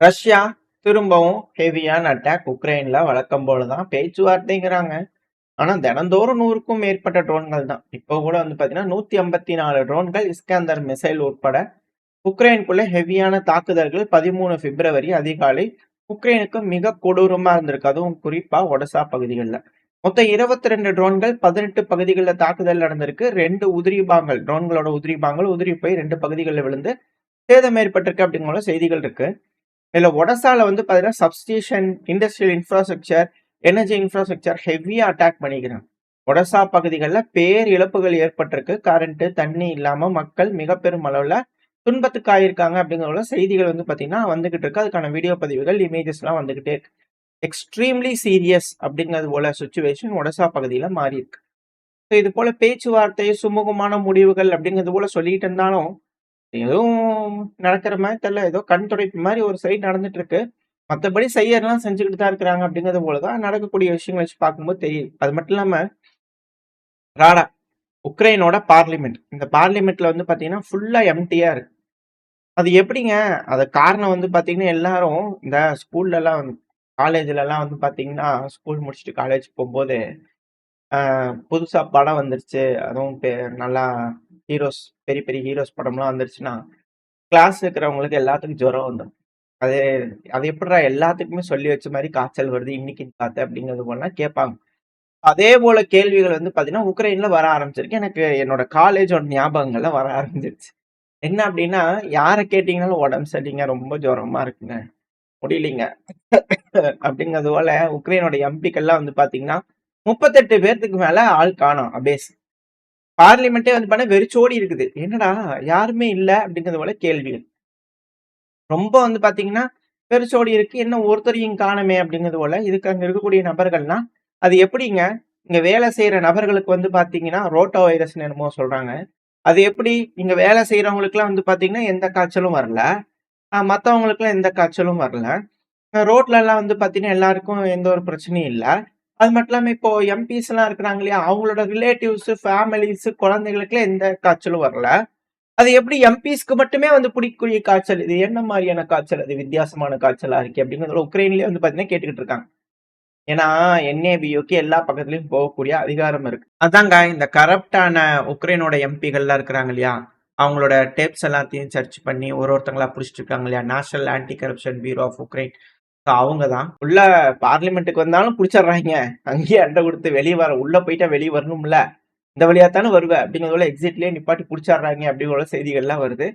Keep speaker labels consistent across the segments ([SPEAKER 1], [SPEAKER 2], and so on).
[SPEAKER 1] Russia திரும்பவும் ஹெவியான attack உக்ரைன்ல வழக்கம் போலதான் பேச்சுவார்த்தைங்கிறாங்க. ஆனா தினந்தோறும் 100க்கும் மேற்பட்ட ட்ரோன்கள் தான். இப்போ கூட பாத்தீங்கன்னா 154 ட்ரோன்கள் இஸ்கந்தர் மிசைல் உட்பட உக்ரைனுக்குள்ள ஹெவியான தாக்குதல்கள் 13 பிப்ரவரி அதிகாலை உக்ரைனுக்கு மிக கொடூரமா இருந்திருக்கு. அதுவும் குறிப்பா ஒடசா பகுதிகளில் மொத்தம் 22 ட்ரோன்கள் 18 பகுதிகளில் தாக்குதல் நடந்திருக்கு. 2 உதிரிபாங்கள் ட்ரோன்களோட உதிரிபாங்கள் உதிரி போய் 2 பகுதிகளில் விழுந்து சேதம் ஏற்பட்டிருக்கு அப்படிங்கிற செய்திகள் இருக்கு. இதுல ஒடசால பாத்தீங்கன்னா substation, industrial infrastructure, energy infrastructure ஹெவியா அட்டாக் பண்ணிக்கிறாங்க. ஒடசா பகுதிகளில் பேர் இழப்புகள் ஏற்பட்டிருக்கு. கரண்ட், தண்ணி இல்லாம மக்கள் மிக பெரும் அளவுல துன்பத்துக்கு ஆயிருக்காங்க அப்படிங்கிற செய்திகள் பாத்தீங்கன்னா வந்துகிட்டு இருக்கு. அதுக்கான வீடியோ பதிவுகள், இமேஜஸ் எல்லாம் வந்துகிட்டே இருக்கு. எக்ஸ்ட்ரீம்லி சீரியஸ் அப்படிங்கிறது போல சுச்சுவேஷன் ஒடசா பகுதியில மாறி இருக்கு. இது போல பேச்சுவார்த்தை, சுமூகமான முடிவுகள் அப்படிங்கிறது போல சொல்லிட்டு இருந்தாலும் எதுவும் நடக்கிற மாதிரி தெரியல. ஏதோ கண் துடைப்பு மாதிரி ஒரு சைடு நடந்துட்டு இருக்கு. மத்தபடி செய்யறதெல்லாம் செஞ்சுக்கிட்டு தான் இருக்கிறாங்க அப்படிங்கிறது போலதான் நடக்கக்கூடிய விஷயங்களை வச்சு பார்க்கும்போது தெரியுது. அது மட்டும் இல்லாம ராடா உக்ரைனோட பார்லிமெண்ட், இந்த பார்லிமெண்ட்ல பாத்தீங்கன்னா ஃபுல்லா எம்டியா இருக்கு. அது எப்படிங்க? அது காரணம் பாத்தீங்கன்னா எல்லாரும் இந்த ஸ்கூல்ல எல்லாம் காலேஜ்ல எல்லாம் பாத்தீங்கன்னா ஸ்கூல் முடிச்சுட்டு காலேஜ் போகும்போது புதுசா படம் வந்துருச்சு, அதுவும் நல்லா ஹீரோஸ், பெரிய பெரிய ஹீரோஸ் படம்லாம் வந்துருச்சுன்னா கிளாஸ் இருக்கிறவங்களுக்கு எல்லாத்துக்கும் ஜுரம் வந்துடும். அது அது எப்படிடா எல்லாத்துக்குமே சொல்லி வச்ச மாதிரி காய்ச்சல் வருது இன்னைக்கு பார்த்து அப்படிங்கிறது போல கேட்பாங்க. அதே போல கேள்விகள் பாத்தீங்கன்னா உக்ரைன்ல வர ஆரம்பிச்சிருக்கு. எனக்கு என்னோட காலேஜோட ஞாபகங்கள்லாம் வர ஆரம்பிச்சிருச்சு. என்ன அப்படின்னா, யாரை கேட்டீங்கன்னாலும் உடம்பு சரியில்லைங்க, ரொம்ப ஜுரமா இருக்குங்க, முடியலைங்க அப்படிங்கிறது போல உக்ரைனோட எம்பிக்கள்லாம் பாத்தீங்கன்னா 38 பேர்த்துக்கு மேல ஆள் காணோம். அபேஸ் பார்லிமெண்டே பண்ண வெறிச்சோடி இருக்குது. என்னடா யாருமே இல்ல அப்படிங்கிறது போல கேள்விகள் ரொம்ப பாத்தீங்கன்னா வெறிச்சோடி இருக்கு. என்ன ஒருத்தரையும் காணமே அப்படிங்கிறது போல. இதுக்கு அங்க இருக்கக்கூடிய நபர்கள்னா அது எப்படிங்க? இங்க வேலை செய்யற நபர்களுக்கு பாத்தீங்கன்னா ரோட்டோ வைரஸ் என்னமோ சொல்றாங்க. அது எப்படி இங்க வேலை செய்யறவங்களுக்கு எல்லாம் பாத்தீங்கன்னா எந்த காய்ச்சலும் வரல, மத்தவங்களுக்குலாம் எந்த காய்ச்சலும் வரல. ரோட்ல எல்லாம் பாத்தீங்கன்னா எல்லாருக்கும் எந்த ஒரு பிரச்சனையும் இல்ல. அது மட்டும் இல்லாம இப்போ எம்பிஸ் எல்லாம் இருக்கிறாங்க இல்லையா, அவங்களோட ரிலேட்டிவ்ஸ், ஃபேமிலிஸ், குழந்தைகளுக்கு எந்த காய்ச்சலும் வரல. அது எப்படி எம்பிஸ்க்கு மட்டுமே பிடிக்கக்கூடிய காய்ச்சல்? இது என்ன மாதிரியான காய்ச்சல்? அது வித்தியாசமான காய்ச்சலா இருக்கு அப்படிங்கிறத உக்ரைன்லயே பாத்தீங்கன்னா கேட்டுக்கிட்டு இருக்காங்க. ஏன்னா என்ஏபிஓக்கு எல்லா பக்கத்துலயும் போகக்கூடிய அதிகாரம் இருக்கு. அதாங்க இந்த கரப்டான உக்ரைனோட எம்பிகள்லாம் இருக்கிறாங்க இல்லையா, அவங்களோட டேப்ஸ் எல்லாத்தையும் சர்ச் பண்ணி ஒருத்தங்களா புடிச்சிட்டு இருக்காங்க இல்லையா, National Anti Corruption Bureau of Ukraine. அவங்க தான் உள்ள பார்லிமெண்ட்டுக்கு வந்தாலும் புடிச்சிடுறாங்க. அங்கேயே அண்டை கொடுத்து வெளியே வர, உள்ள போயிட்டா வெளியே வரணும்ல, இந்த வழியா தானே வருவ அப்படிங்கிறதுல எக்ஸிட்லயே நிப்பாட்டி புடிச்சிடுறாங்க அப்படிங்கிற செய்திகள்லாம் வருது.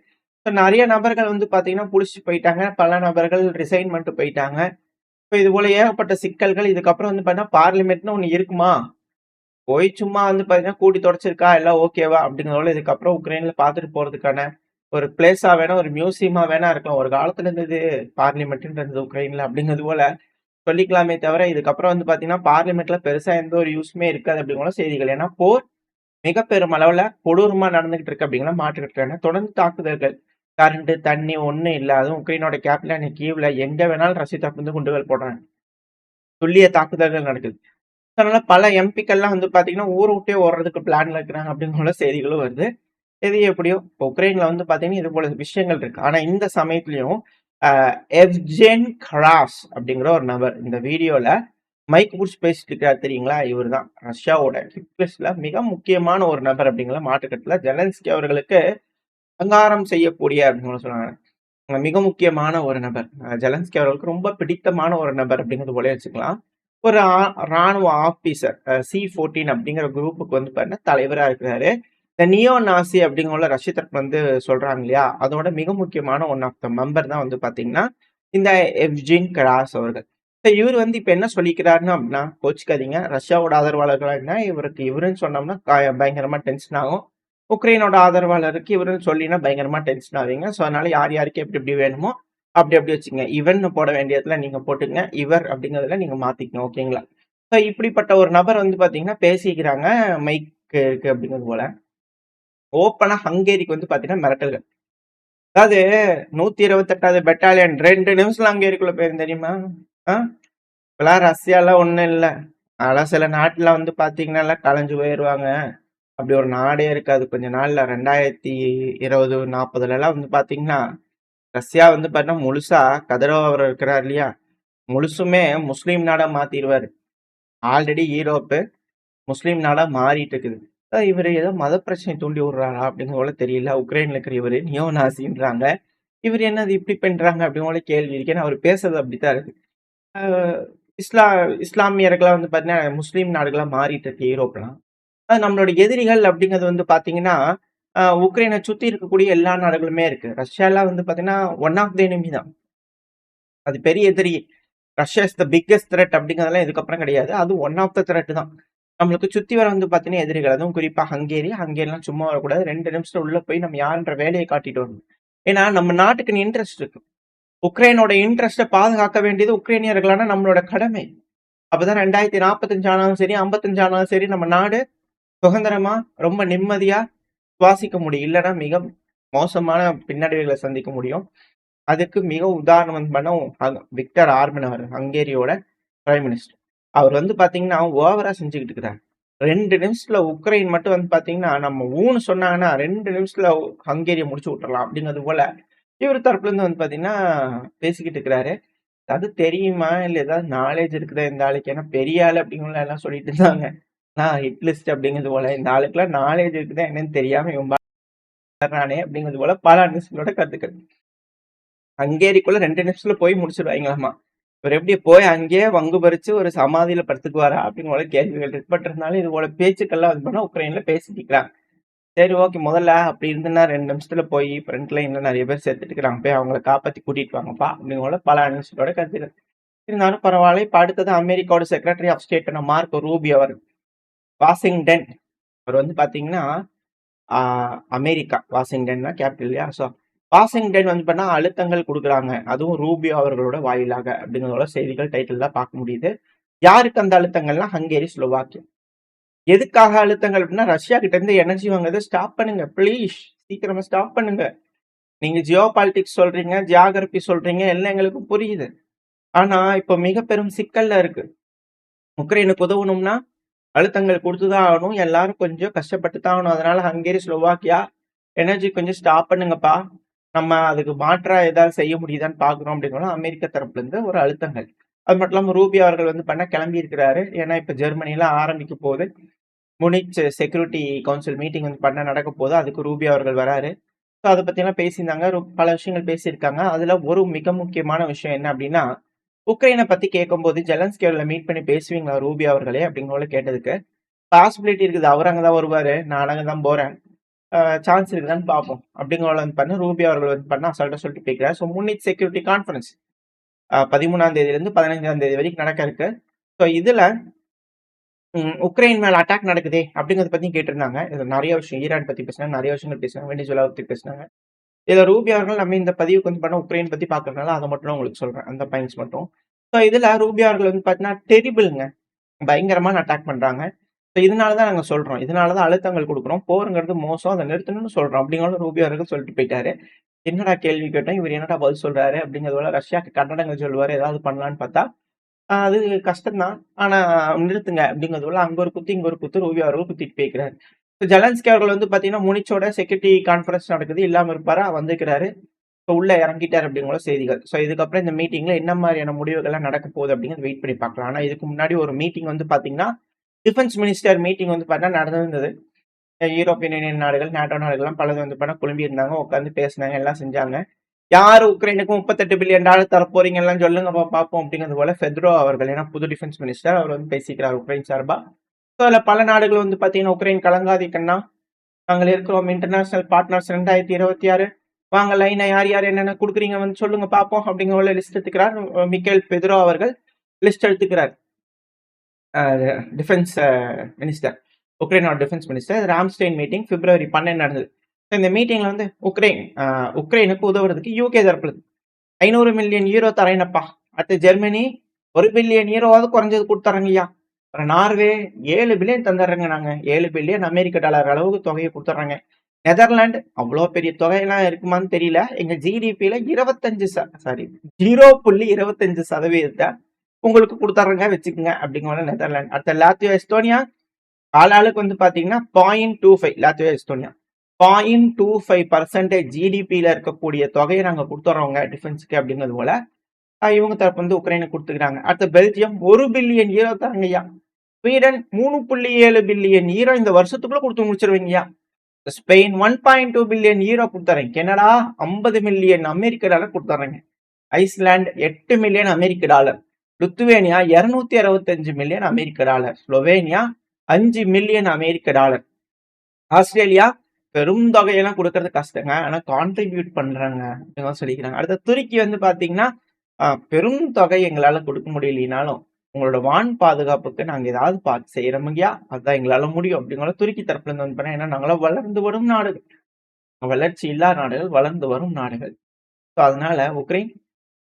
[SPEAKER 1] நிறைய நபர்கள் பாத்தீங்கன்னா புடிச்சிட்டு போயிட்டாங்க. பல நபர்கள் ரிசைன் பண்ணிட்டு போயிட்டாங்க. இப்ப இது போல ஏகப்பட்ட சிக்கல்கள். இதுக்கப்புறம் பாத்தீங்கன்னா பார்லிமெண்ட்னு ஒண்ணு இருக்குமா, போய் சும்மா பாத்தீங்கன்னா கூட்டி தொடச்சிருக்கா, எல்லாம் ஓகேவா அப்படிங்கிறத இதுக்கப்புறம் உக்ரைன்ல பாத்துட்டு போறதுக்கான ஒரு பிளேஸா வேணா, ஒரு மியூசியமா வேணா இருக்கலாம். ஒரு காலத்துல இருந்தது பார்லிமெண்ட்ன்றது உக்ரைன்ல அப்படிங்கிறது போல சொல்லிக்கலாமே தவிர, இதுக்கப்புறம் பாத்தீங்கன்னா பார்லிமெண்ட்ல பெருசா எந்த ஒரு யூஸ்மே இருக்காது அப்படிங்கிற செய்திகள். ஏன்னா போர் மிக பெரும் அளவுல கொடூரமா நடந்துகிட்டு இருக்கு அப்படிங்கிற மாற்றுக்கிட்டு தொடர்ந்து தாக்குதல்கள், கரண்ட், தண்ணி ஒண்ணும் இல்ல. அதுவும் உக்ரைனோட கேபிட்டல் கீவ்ல எங்க வேணாலும் ரஷ்ய தரப்பு குண்டுகள் போடுறாங்க. துல்லிய தாக்குதல்கள் நடக்குது. அதனால பல எம்பிக்கள்லாம் பாத்தீங்கன்னா ஊரை விட்டே ஓடுறதுக்கு பிளான்ல இருக்கிறாங்க அப்படிங்கிற செய்திகளும் வருது. எது எப்படியோ உக்ரைன்ல பாத்தீங்கன்னா இது போல விஷயங்கள் இருக்கு. ஆனா இந்த சமயத்திலயும் எவ்ஜென் கராஸ் அப்படிங்கிற ஒரு நபர் இந்த வீடியோல மைக் புடிச்சு பேசிட்டு இருக்காரு தெரியுங்களா, இவர் தான் ரஷ்யாவோட ஹிட்லிஸ்ட்ல மிக முக்கியமான ஒரு நபர் அப்படிங்கிற மாற்றுக்கட்டுல ஜெலன்ஸ்கி அவர்களுக்கு அங்காரம் செய்யக்கூடிய அப்படின்னு சொன்னாங்க. மிக முக்கியமான ஒரு நபர். ஜெலன்ஸ்கி அவர்களுக்கு ரொம்ப பிடித்தமான ஒரு நபர் அப்படிங்கிறது போல வச்சுக்கலாம். ஒரு ராணுவ ஆபீசர், C-14 அப்படிங்கிற குரூப்புக்கு பாத்தீங்கன்னா தலைவரா இருக்கிறாரு. இந்த நியோ நாசி அப்படிங்கிற ரஷ்ய தரப்பு சொல்றாங்க இல்லையா, அதோட மிக முக்கியமான ஒன் ஆஃப் த மெம்பர் தான் பாத்தீங்கன்னா இந்த எவ்ஜின் கராஸ் அவர்கள். இவர் இப்ப என்ன சொல்லிக்கிறாருன்னு அப்படின்னா, கோச்சுக்காதீங்க, ரஷ்யாவோட ஆதரவாளர்களா என்ன இவருக்கு இவருன்னு சொன்னோம்னா பயங்கரமா டென்ஷன் ஆகும். உக்ரைனோட ஆதரவாளருக்கு இவருன்னு சொல்லினா பயங்கரமா டென்ஷன் ஆவீங்க. ஸோ அதனால யார் யாருக்கு எப்படி எப்படி வேணுமோ அப்படி அப்படி வச்சுங்க. இவன் போட வேண்டியதுல நீங்க போட்டுங்க, இவர் அப்படிங்கிறதுல நீங்க மாத்திக்கங்க. ஓகேங்களா? ஸோ இப்படிப்பட்ட ஒரு நபர் பாத்தீங்கன்னா பேசிக்கிறாங்க, மைக் இருக்கு அப்படிங்கிறது போல. ஓப்பனா ஹங்கேரிக்கு பாத்தீங்கன்னா மிரட்டல்கள். அதாவது 128வது பெட்டாலியன் 2 நிமிஷத்துல ஹங்கேரிக்குள்ள போயிரும் தெரியுமா? இப்பெல்லாம் ரஷ்யாலாம் ஒண்ணும் இல்ல. அதெல்லாம் சில நாட்டுல பாத்தீங்கன்னா எல்லாம் கலைஞ்சு போயிருவாங்க. அப்படி ஒரு நாடே இருக்காது. கொஞ்ச நாள்ல 2020, 40ல எல்லாம் பாத்தீங்கன்னா ரஷ்யா வந்து பார்த்தீங்கன்னா, முழுசா கதிரவ அவர் இருக்கிறார் இல்லையா? முழுசுமே முஸ்லீம் நாடா மாத்திருவாரு. ஆல்ரெடி ஈரோப்பு முஸ்லீம் நாடா மாறிட்டு இருக்குது. இவரு ஏதோ மத பிரச்சனை தூண்டி விடுறாரா அப்படிங்கிற போல தெரியல. உக்ரைன்ல இருக்கிற இவரு நியோ நாசின்றாங்க. இவரு என்னது இப்படி பண்றாங்க அப்படிங்கிற போல கேள்வி இருக்கு. ஏன்னா அவர் பேசுறது அப்படித்தான் இருக்கு. அ இஸ்லா இஸ்லாமியர்களா வந்து பார்த்தீங்கன்னா, முஸ்லீம் நாடுகளா மாறிட்டு இருக்கு யூரோப்லாம். நம்மளோட எதிரிகள் அப்படிங்கிறது வந்து பார்த்தீங்கன்னா, உக்ரைனை சுத்தி இருக்கக்கூடிய எல்லா நாடுகளுமே இருக்கு. ரஷ்யாலாம் வந்து பார்த்தீங்கன்னா, ஒன் ஆஃப் த எனிமி தான். அது பெரிய எதிரி. Russia is the biggest thread அப்படிங்கிறதெல்லாம் இதுக்கப்புறம் கிடையாது. அது ஒன் ஆஃப் த த்ரெட் தான். நம்மளுக்கு சுத்தி வர வந்து பார்த்தீங்கன்னா எதிரிகள். அதுவும் குறிப்பா ஹங்கேரி. ஹங்கேரிலாம் சும்மா வரக்கூடாது. 2 நிமிஷத்துல உள்ள போய் நம்ம யாருன்ற வேலையை காட்டிட்டு வரணும். ஏன்னா நம்ம நாட்டுக்குன்னு இன்ட்ரெஸ்ட் இருக்கு. உக்ரைனோட இன்ட்ரெஸ்ட்டை பாதுகாக்க வேண்டியது உக்ரைனியர்களான நம்மளோட கடமை. அப்பதான் 2045 ஆனாலும் சரி, 55 ஆனாலும் சரி, நம்ம நாடு சுதந்திரமா ரொம்ப நிம்மதியா சுவாசிக்க முடியும். இல்லைன்னா மிக மோசமான பின்னடைவுகளை சந்திக்க முடியும். அதுக்கு மிக உதாரணம் வந்து பண்ணா விக்டர் ஆர்மன் அவர் ஹங்கேரியோட பிரைம் மினிஸ்டர். அவர் வந்து பாத்தீங்கன்னா ஓவரா செஞ்சுக்கிட்டு இருக்கிறார். 2 நிமிஷத்துல உக்ரைன் மட்டும் வந்து பாத்தீங்கன்னா நம்ம ஊன்னு சொன்னாங்கன்னா 2 நிமிஷத்துல ஹங்கேரியை முடிச்சு விட்டுறலாம் அப்படிங்கிறது போல இவர் தரப்புல இருந்து வந்து பாத்தீங்கன்னா பேசிக்கிட்டு இருக்கிறாரு. அது தெரியுமா இல்ல ஏதாவது நாலேஜ் இருக்குதா இந்த ஆளுக்கு? ஏன்னா பெரிய ஆளு அப்படிங்கிற எல்லாம் சொல்லிட்டு இருந்தாங்க. ஹிட் லிஸ்ட் அப்படிங்கிறது போல இந்த ஆளுக்குலாம் நாலேஜ் இருக்குதா என்னன்னு தெரியாம இவன் பாடுறானே அப்படிங்கிறது போல பல அனுசங்களோட கருத்துக்கள். ஹங்கேரிக்குள்ள 2 நிமிஷத்துல போய் முடிச்சிருவாங்களாமா. இவர் எப்படி போய் அங்கேயே வங்கு பறிச்சு ஒரு சமாதியில படுத்துக்குவாரா அப்படின்னு போல கேள்விகள் இருக்கு. பட் இருந்தாலும் இது போல பேச்சுக்கள்லாம் வந்து பண்ணா உக்ரைன்ல பேசிக்கிறாங்க. சரி ஓகே, முதல்ல அப்படி இருந்துன்னா 2 நிமிஷத்துல போய் ஃப்ரண்ட் லைன்ல நிறைய பேர் செத்துட்டு இருக்கிறாங்க. போய் அவங்கள காப்பாத்தி கூட்டிட்டு வாங்கப்பா அப்படின்னு போல பல அனுசங்களோட கருத்துக்கள். இருந்தாலும் பரவாயில்ல. இப்ப அடுத்தது அமெரிக்காவோட secretary of state Marco Rubio அவர் வாஷிங்டன். அவர் வந்து பாத்தீங்கன்னா அமெரிக்கா வாஷிங்டன் தான் கேபிட்டல் இல்லையா? ஸோ வாஷிங்டன் வந்து பண்ணா அழுத்தங்கள் கொடுக்குறாங்க. அதுவும் ரூபியோ அவர்களோட வாயிலாக அப்படிங்கிறதோட செய்திகள் டைட்டில் தான் பார்க்க முடியுது. யாருக்கு அந்த அழுத்தங்கள்னா ஹங்கேரி, ஸ்லோவாக்கியா. எதுக்காக அழுத்தங்கள் அப்படின்னா ரஷ்யா கிட்ட இருந்து எனர்ஜி வாங்குறதை ஸ்டாப் பண்ணுங்க ப்ளீஸ். சீக்கிரமா ஸ்டாப் பண்ணுங்க. நீங்க ஜியோ பாலிடிக்ஸ் சொல்றீங்க, ஜியாகிரபி சொல்றீங்க, எல்லாம் எங்களுக்கு புரியுது. ஆனா இப்ப மிக பெரும் சிக்கல்ல இருக்கு. உக்ரைனுக்கு உதவணும்னா அழுத்தங்கள் கொடுத்துதான் ஆகணும். எல்லாரும் கொஞ்சம் கஷ்டப்பட்டு தான் ஆகணும். அதனால ஹங்கேரி, ஸ்லோவாக்கியா எனர்ஜி கொஞ்சம் ஸ்டாப் பண்ணுங்கப்பா. நம்ம அதுக்கு மாற்றா ஏதாவது செய்ய முடியுதான்னு பாக்குறோம் அப்படின்னா அமெரிக்க தரப்புல இருந்து ஒரு அழுத்தங்கள். அது மட்டும் இல்லாம ரூபியோ அவர்கள் வந்து பண்ண கிளம்பி இருக்கிறாரு. ஏன்னா இப்ப ஜெர்மனில ஆரம்பிக்க போகுது. முனிச் செக்யூரிட்டி கவுன்சில் மீட்டிங் வந்து பண்ண நடக்க போகுது. அதுக்கு ரூபியோ அவர்கள் வராரு. ஸோ அதை பத்தி எல்லாம் பேசியிருந்தாங்க. பல விஷயங்கள் பேசியிருக்காங்க. அதுல ஒரு மிக முக்கியமான விஷயம் என்ன அப்படின்னா உக்ரைனை பத்தி கேட்கும்போது ஜெலன்ஸ்கியோட மீட் பண்ணி பேசுவீங்களா ரூபியோ அவர்களே அப்படிங்கிற கேட்டதுக்கு பாசிபிலிட்டி இருக்குது. அவர் அங்கதான் வருவாரு, நான் அங்கதான் போறேன், சான்ஸ் இருக்குதான்னு பார்ப்போம் அப்படிங்கிற வந்து பண்ண ரூபியோ அவர்கள் வந்து பண்ண அசால்ட்டா சொல்லிட்டு போய்க்கிறார். ஸோ முன்னிச் செக்யூரிட்டி கான்ஃபரன்ஸ் 13ஆம் தேதியிலிருந்து 15ஆம் தேதி வரைக்கும் நடக்க இருக்கு. ஸோ இதுல உக்ரைன் மேல அட்டாக் நடக்குதே அப்படிங்கறத பத்தி கேட்டிருந்தாங்க. இதுல நிறைய விஷயம் ஈரான் பத்தி பேசினாங்க, நிறைய விஷயங்கள் பேசினாங்க, வெனிசுலா பத்தி பேசினாங்க. இதுல ரூபியோ அவர்கள் நம்ம இந்த பதிவுக்கு வந்து பண்ண உக்ரைன் பத்தி பாக்குறதுனால அதை மட்டும் உங்களுக்கு சொல்றேன், அந்த பாயிண்ட்ஸ் மட்டும். ஸோ இதுல ரூபியோ அவர்கள் வந்து பாத்தீங்கன்னா டெரிபிள்ங்க, பயங்கரமான அட்டாக் பண்றாங்க. ஸோ இதனாலதான் நாங்க சொல்றோம், இதனாலதான் அழுத்தங்கள் கொடுக்குறோம், போருங்கிறது மோசம், அதை நிறுத்தணும்னு சொல்றோம் அப்படிங்கிற ரூபியோ அவர்கள் சொல்லிட்டு போயிட்டாரு. என்னடா கேள்வி கேட்டோம், இவர் என்னடா பதில் சொல்றாரு அப்படிங்கிறதுல ரஷ்யாக்கு கண்டனங்கள் சொல்லுவாரு, ஏதாவது பண்ணலான்னு பார்த்தா அது கஷ்டம்தான். ஆனா நிறுத்துங்க அப்படிங்கிறதுல அங்க ஒரு குத்து, இங்க ஒரு குத்து ரூபியோ அவர்கள் குத்திட்டு போய்க்கிறாரு. ஜெலன்ஸ்கி அவர்கள் வந்து பாத்தீங்கன்னா முனிச்சோட செக்யூரிட்டி கான்ஃபரன்ஸ் நடக்குது, இல்லாம இருப்பாரா, வந்திருக்கிறாரு. உள்ள இறங்கிட்டாரு அப்படிங்கிற செய்திகள். ஸோ இதுக்கப்புறம் இந்த மீட்டிங்ல என்ன மாதிரியான முடிவுகள்லாம் நடக்க போகுது அப்படிங்கிறது வெயிட் பண்ணி பார்க்கலாம். ஆனா இதுக்கு முன்னாடி ஒரு மீட்டிங் வந்து பாத்தீங்கன்னா டிஃபென்ஸ் மினிஸ்டர் மீட்டிங் வந்து பார்த்தா நடந்திருந்தது. யூரோப்பியன் யூனியன் நாடுகள், நாட்டோ நாடுகள்லாம் பலது வந்து பண்ண குழம்பி இருந்தாங்க, உட்காந்து பேசினாங்க, எல்லாம் செஞ்சாங்க. யார் உக்ரைனுக்கு $38 பில்லியன் தர போறீங்க எல்லாம் சொல்லுங்க பார்ப்போம் அப்படிங்கிறது போல ஃபெத்ரோ அவர்கள், ஏன்னா புது டிஃபென்ஸ் மினிஸ்டர், அவர் வந்து பேசிக்கிறார் உக்ரைன் சார்பா. ஸோ அதில் பல நாடுகள் வந்து பார்த்தீங்கன்னா உக்ரைன் கலங்காதிக்கன்னா நாங்கள் இருக்கிறோம், இன்டர்நேஷனல் பார்ட்னர்ஸ் 2026 வாங்க லைனை யார் யார் என்னென்ன கொடுக்குறீங்க வந்து சொல்லுங்க பார்ப்போம் அப்படிங்கிற லிஸ்ட் எடுத்துக்கிறார் மிக்கேல் பெத்ரோ அவர்கள். லிஸ்ட் எடுத்துக்கிறார் டிஃபென்ஸ் மினிஸ்டர், உக்ரைனோட defence minister. Ramstein meeting February 12 நடந்தது. இந்த மீட்டிங்ல வந்து உக்ரைனுக்கு உதவுறதுக்கு யூகே தரப்புல 500 மில்லியன் யூரோ தரேனப்பா. அடுத்து ஜெர்மனி 1 பில்லியன் யூரோவாவது குறைஞ்சது கொடுத்துறாங்கய்யா. நார்வே 7 பில்லியன் தந்துடுறாங்க, நாங்க 7 பில்லியன் அமெரிக்க டாலர் அளவுக்கு தொகையை கொடுத்துட்றாங்க. நெதர்லாந்து அவ்வளோ பெரிய தொகையெல்லாம் இருக்குமான்னு தெரியல, எங்க ஜிடிபியில 0.25% உங்களுக்கு கொடுத்துட்றாங்க, வச்சுக்கோங்க அப்படிங்கிற நெதர்லாந்து. அடுத்த லாத்வியா எஸ்டோனியா ஆளாளுக்கு வந்து பாத்தீங்கன்னா 0.25 லாத்வியா எஸ்டோனியா 0.25% ஜிடிபியில இருக்கக்கூடிய தொகையை நாங்க குடுத்துர்றோங்க டிஃபென்ஸ்க்கு அப்படிங்கிறது போல, இவங்க தரப்பு வந்து உக்ரைனுக்கு குடுத்துக்கிறாங்க. அடுத்து பெல்ஜியம் 1 பில்லியன் யூரோ தராங்கய்யா. ஸ்வீடன் 3.7 பில்லியன் யூரோ இந்த வருஷத்துக்குள்ள குடுத்து முடிச்சிருவீங்கய்யா. ஸ்பெயின் 1.2 பில்லியன் யூரோ குடுத்துறேன். கனடா 50 மில்லியன் அமெரிக்க டாலர் குடுத்துறேங்க. ஐஸ்லாந்து 8 மில்லியன் அமெரிக்க டாலர். லித்துவேனியா 265 மில்லியன் அமெரிக்க டாலர். ஸ்லோவேனியா 5 மில்லியன் அமெரிக்க டாலர். ஆஸ்திரேலியா பெரும் தொகையெல்லாம் கொடுக்கறது கஷ்டங்க. ஆனா கான்ட்ரிபியூட் பண்றாங்க அப்படின்னு சொல்லிக்கிறாங்க. அடுத்த துருக்கி வந்து பாத்தீங்கன்னா பெரும் தொகை எங்களால கொடுக்க முடியலனாலும் உங்களோட வான் பாதுகாப்புக்கு நாங்க ஏதாவது பார்த்து செய்யறோம்யா, அதுதான் எங்களால முடியும் அப்படிங்கிற துருக்கி தரப்புல இருந்து வந்து பண்ண. ஏன்னா நாங்களாம் வளர்ந்து வரும் நாடுகள், வளர்ச்சி இல்லா நாடுகள், வளர்ந்து வரும் நாடுகள். ஸோ அதனால உக்ரைன்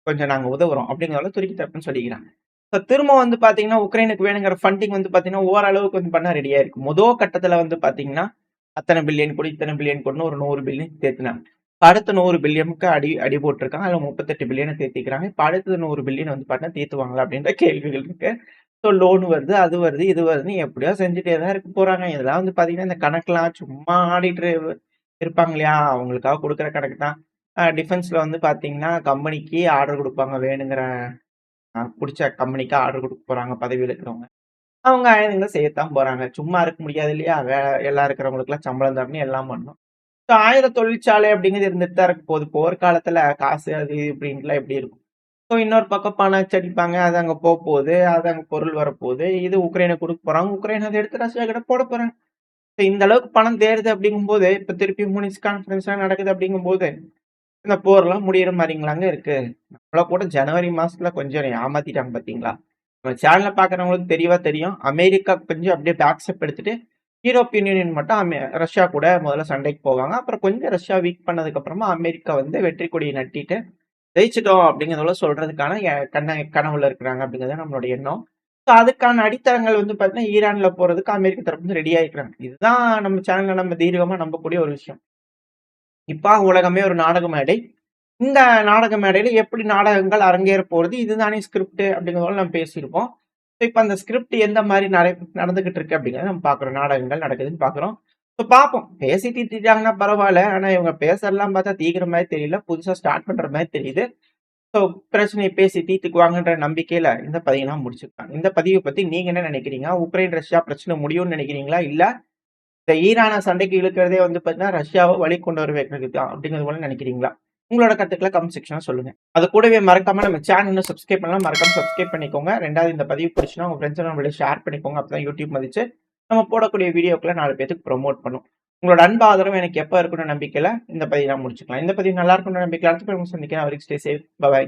[SPEAKER 1] கொஞ்சம் நாங்க உதவுறோம் அப்படிங்கிறத துருக்கி தரப்புன்னு சொல்லிக்கிறாங்க. ஸோ திரும்ப வந்து பாத்தீங்கன்னா உக்ரைனுக்கு வேணுங்கிற ஃபண்டிங் வந்து பாத்தீங்கன்னா ஓரளவுக்கு வந்து பண்ண ரெடியா இருக்கு. முதல் கட்டத்துல வந்து பாத்தீங்கன்னா அத்தனை பில்லியன் கூட இத்தனை பில்லியன் கூட ஒரு 100 பில்லியன் தேத்தினாங்க. அடுத்த 100 பில்லியனுக்கு அடி போட்டிருக்காங்க. அதுல 38 பில்லியனை தேத்திக்கிறாங்க. இப்ப அடுத்தது 100 பில்லியன் வந்து பார்த்தீங்கன்னா தேத்துவாங்களா அப்படின்ற கேள்விகள் இருக்கு. ஸோ லோன் வருது, அது வருது, இது வருதுன்னு எப்படியோ செஞ்சுட்டே தான் இருக்க போறாங்க. இதெல்லாம் வந்து பாத்தீங்கன்னா இந்த கணக்கெல்லாம் சும்மா ஆடிட்டு இருப்பாங்க இல்லையா, அவங்களுக்காக கொடுக்குற கணக்கு தான். டிஃபென்ஸ்ல வந்து பாத்தீங்கன்னா கம்பெனிக்கு ஆர்டர் கொடுப்பாங்க, வேணுங்கிற பிடிச்ச கம்பெனிக்கு ஆர்டர் கொடுக்க போறாங்க பதவியில் இருக்கிறவங்க. அவங்க ஆயுதங்களை செய்யத்தான் போறாங்க. சும்மா இருக்க முடியாது இல்லையா, எல்லாம் இருக்கிறவங்களுக்குலாம் சம்பளம் தரணும், எல்லாம் பண்ணணும். ஸோ ஆயுத தொழிற்சாலை அப்படிங்கிறது இருந்துட்டு தான் இருக்க போகுது. போர்க்காலத்துல காசு அது இப்படின்ட்டுலாம் எப்படி இருக்கும். ஸோ இன்னொரு பக்கம் பணம் அச்சடிப்பாங்க, அது அங்க போகுது, அது அங்க பொருள் வரப்போகுது. இது உக்ரைனை கொடுக்க போறாங்க, உக்ரைன் அதை எடுத்து ரஷ்யா கிட்ட போட போறாங்க. ஸோ இந்த அளவுக்கு பணம் தேருது அப்படிங்கும்போது, இப்ப திருப்பி முனிஸ் கான்ஃபரன்ஸ் நடக்குது அப்படிங்கும்போது இந்த போர்லாம் முடியிற மாதிரிங்களாங்க இருக்கு. நம்மள கூட ஜனவரி மாசத்துல கொஞ்சம் ஏமாத்திட்டாங்க பாத்தீங்களா. நம்ம சேனல்ல பாக்குறவங்களுக்கு தெளிவா தெரியும். அமெரிக்கா கொஞ்சம் அப்படியே பேக் ஸ்டெப் எடுத்துட்டு யூரோப்பியன் யூனியன் மட்டும் ரஷ்யா கூட முதல்ல சண்டைக்கு போவாங்க. அப்புறம் கொஞ்சம் ரஷ்யா வீக் பண்ணதுக்கு அப்புறமா அமெரிக்கா வந்து வெற்றி கொடியை நட்டிட்டு ஜெயிச்சிட்டோம் அப்படிங்கிறத சொல்றதுக்கான கனவுல இருக்கிறாங்க அப்படிங்கிறது நம்மளோட எண்ணம். ஸோ அதுக்கான அடித்தளங்கள் வந்து பார்த்தீங்கன்னா ஈரான்ல போறதுக்கு அமெரிக்க தரப்பு வந்து ரெடி ஆகிக்கிறாங்க. இதுதான் நம்ம சேனல்ல நம்ம தீர்க்கமா நம்பக்கூடிய ஒரு விஷயம். இப்ப உலகமே ஒரு நாடக மேடை. இந்த நாடக மேடையில எப்படி நாடகங்கள் அரங்கேற போறது, இதுதானே ஸ்கிரிப்ட் அப்படிங்கிறத நம்ம பேசியிருப்போம். இப்ப அந்த ஸ்கிரிப்ட் எந்த மாதிரி நடந்துகிட்டு இருக்கு அப்படிங்கிறத நம்ம பாக்குறோம். நாடகங்கள் நடக்குதுன்னு பாக்குறோம். பார்ப்போம். பேசி தீர்த்திட்டாங்கன்னா பரவாயில்ல. ஆனா இவங்க பேசறதெல்லாம் பார்த்தா தீக்கிற மாதிரி தெரியல. புதுசா ஸ்டார்ட் பண்ற மாதிரி தெரியுது. ஸோ பிரச்சனையை பேசி தீர்த்துக்குவாங்கன்ற நம்பிக்கையில இந்த பதிவை முடிச்சுக்கலாம். இந்த பதிவை பத்தி நீங்க என்ன நினைக்கிறீங்க? உக்ரைன் ரஷ்யா பிரச்சனை முடியும்னு நினைக்கிறீங்களா? இல்ல இந்த ஈரான சண்டைக்கு இழுக்கிறதே வந்து பார்த்தீங்கன்னா ரஷ்யாவை வழி கொண்டு வர வைக்கிறது தான் அப்படிங்கிறது போல நினைக்கிறீங்களா? உங்களோட கருத்துக்களை கமெண்ட் செக்ஷன்ல சொல்லுங்க. அது கூடவே மறக்காம நம்ம சேனல் சப்ஸ்கிரைப் பண்ணலாம், மறக்காம சப்ஸ்கிரைப் பண்ணிக்கோங்க. ரெண்டாவது இந்த பதிவு பிடிச்சுன்னா உங்க ஃப்ரெண்ட்ஸ் நம்மளோட ஷேர் பண்ணிக்கோங்க. அப்பதான் யூடியூப் மதிச்சு நம்ம போடக்கூடிய வீடியோக்களை 4 பேருக்கு ப்ரொமோட் பண்ணும். உங்களோட அன்பு ஆதரவு எனக்கு எப்ப இருக்குன்னு நம்பிக்கையில இந்த பதிவு நான் முடிச்சுக்கலாம். இந்த பதிவு நல்லா இருக்கும்னு நம்பிக்கை அடுத்த சந்திக்கிறேன். அவருக்கு ஸ்டே சேஃப். பை.